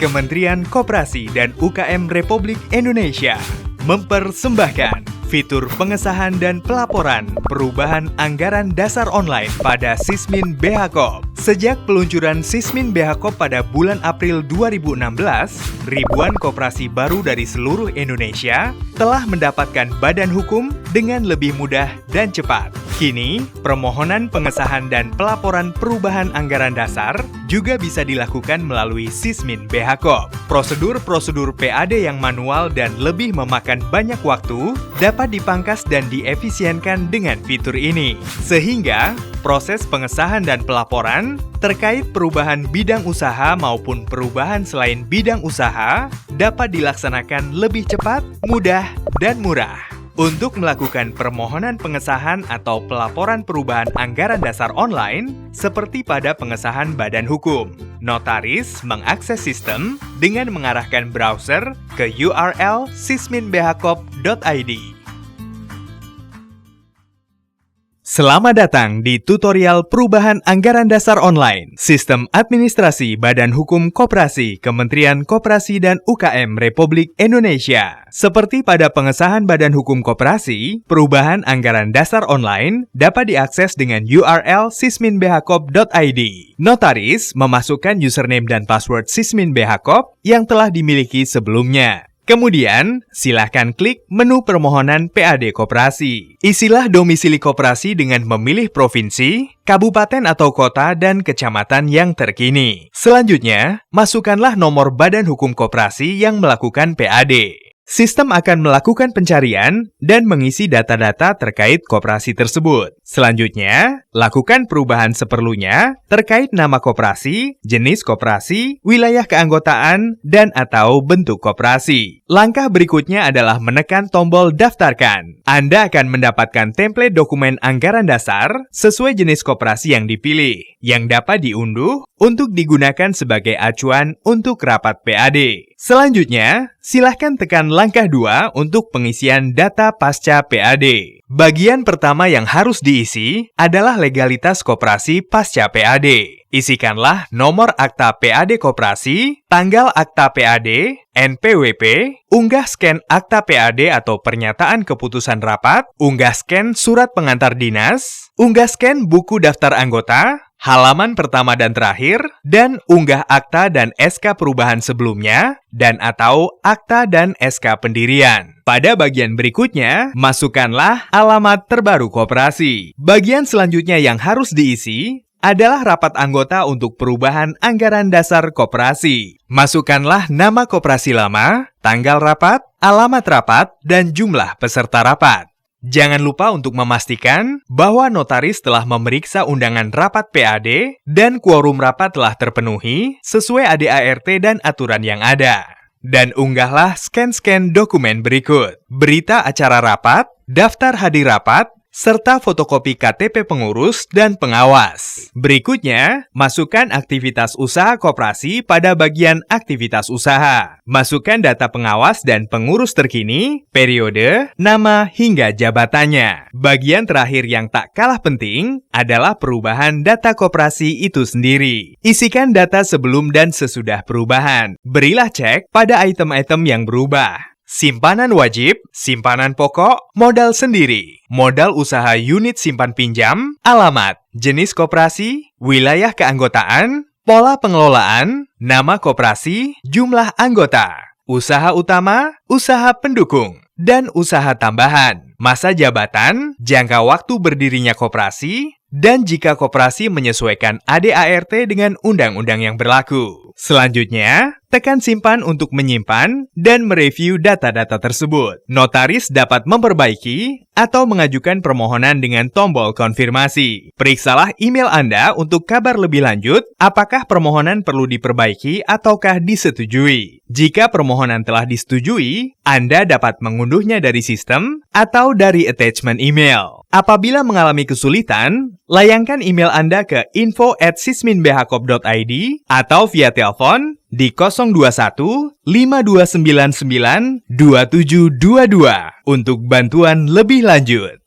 Kementerian Koperasi dan UKM Republik Indonesia mempersembahkan fitur pengesahan dan pelaporan perubahan anggaran dasar online pada Sismin BHKOP. Sejak peluncuran Sismin BHKOP pada bulan April 2016, ribuan koperasi baru dari seluruh Indonesia telah mendapatkan badan hukum dengan lebih mudah dan cepat. Kini, permohonan pengesahan dan pelaporan perubahan anggaran dasar juga bisa dilakukan melalui Sismin BHKOP. Prosedur-prosedur PAD yang manual dan lebih memakan banyak waktu dapat dipangkas dan diefisienkan dengan fitur ini. Sehingga, proses pengesahan dan pelaporan terkait perubahan bidang usaha maupun perubahan selain bidang usaha dapat dilaksanakan lebih cepat, mudah, dan murah. Untuk melakukan permohonan pengesahan atau pelaporan perubahan anggaran dasar online, seperti pada pengesahan badan hukum, notaris mengakses sistem dengan mengarahkan browser ke URL sisminbhkop.id. Selamat datang di tutorial perubahan anggaran dasar online, Sistem Administrasi Badan Hukum Koperasi, Kementerian Koperasi dan UKM Republik Indonesia. Seperti pada pengesahan Badan Hukum Koperasi, perubahan anggaran dasar online dapat diakses dengan URL sisminbhkop.id. Notaris memasukkan username dan password Sismin BHKOP yang telah dimiliki sebelumnya. Kemudian, silakan klik menu permohonan PAD Koperasi. Isilah domisili koperasi dengan memilih provinsi, kabupaten atau kota, dan kecamatan yang terkini. Selanjutnya, masukkanlah nomor badan hukum koperasi yang melakukan PAD. Sistem akan melakukan pencarian dan mengisi data-data terkait koperasi tersebut. Selanjutnya, lakukan perubahan seperlunya terkait nama koperasi, jenis koperasi, wilayah keanggotaan, dan atau bentuk koperasi. Langkah berikutnya adalah menekan tombol daftarkan. Anda akan mendapatkan template dokumen anggaran dasar sesuai jenis koperasi yang dipilih, yang dapat diunduh untuk digunakan sebagai acuan untuk rapat PAD. Selanjutnya, silahkan tekan langkah 2 untuk pengisian data pasca PAD. Bagian pertama yang harus diisi adalah legalitas koperasi pasca PAD. Isikanlah nomor akta PAD koperasi, tanggal akta PAD, NPWP, unggah scan akta PAD atau pernyataan keputusan rapat, unggah scan surat pengantar dinas, unggah scan buku daftar anggota, halaman pertama dan terakhir, dan unggah akta dan SK perubahan sebelumnya, dan atau akta dan SK pendirian. Pada bagian berikutnya, masukkanlah alamat terbaru koperasi. Bagian selanjutnya yang harus diisi adalah rapat anggota untuk perubahan anggaran dasar koperasi. Masukkanlah nama koperasi lama, tanggal rapat, alamat rapat, dan jumlah peserta rapat. Jangan lupa untuk memastikan bahwa notaris telah memeriksa undangan rapat PAD dan quorum rapat telah terpenuhi sesuai ADART dan aturan yang ada. Dan unggahlah scan-scan dokumen berikut: berita acara rapat, daftar hadir rapat, serta fotokopi KTP pengurus dan pengawas. Berikutnya, masukkan aktivitas usaha koperasi pada bagian aktivitas usaha. Masukkan data pengawas dan pengurus terkini, periode, nama, hingga jabatannya. Bagian terakhir yang tak kalah penting adalah perubahan data koperasi itu sendiri. Isikan data sebelum dan sesudah perubahan. Berilah cek pada item-item yang berubah. Simpanan wajib, simpanan pokok, modal sendiri, modal usaha unit simpan pinjam, alamat, jenis koperasi, wilayah keanggotaan, pola pengelolaan, nama koperasi, jumlah anggota, usaha utama, usaha pendukung, dan usaha tambahan, masa jabatan, jangka waktu berdirinya koperasi, dan jika koperasi menyesuaikan ADART dengan undang-undang yang berlaku. Selanjutnya, tekan simpan untuk menyimpan dan mereview data-data tersebut. Notaris dapat memperbaiki atau mengajukan permohonan dengan tombol konfirmasi. Periksalah email Anda untuk kabar lebih lanjut apakah permohonan perlu diperbaiki ataukah disetujui. Jika permohonan telah disetujui, Anda dapat mengunduhnya dari sistem atau dari attachment email. Apabila mengalami kesulitan, layangkan email Anda ke info@sisminbhkop.id atau via telepon di 021 5299 2722 untuk bantuan lebih lanjut.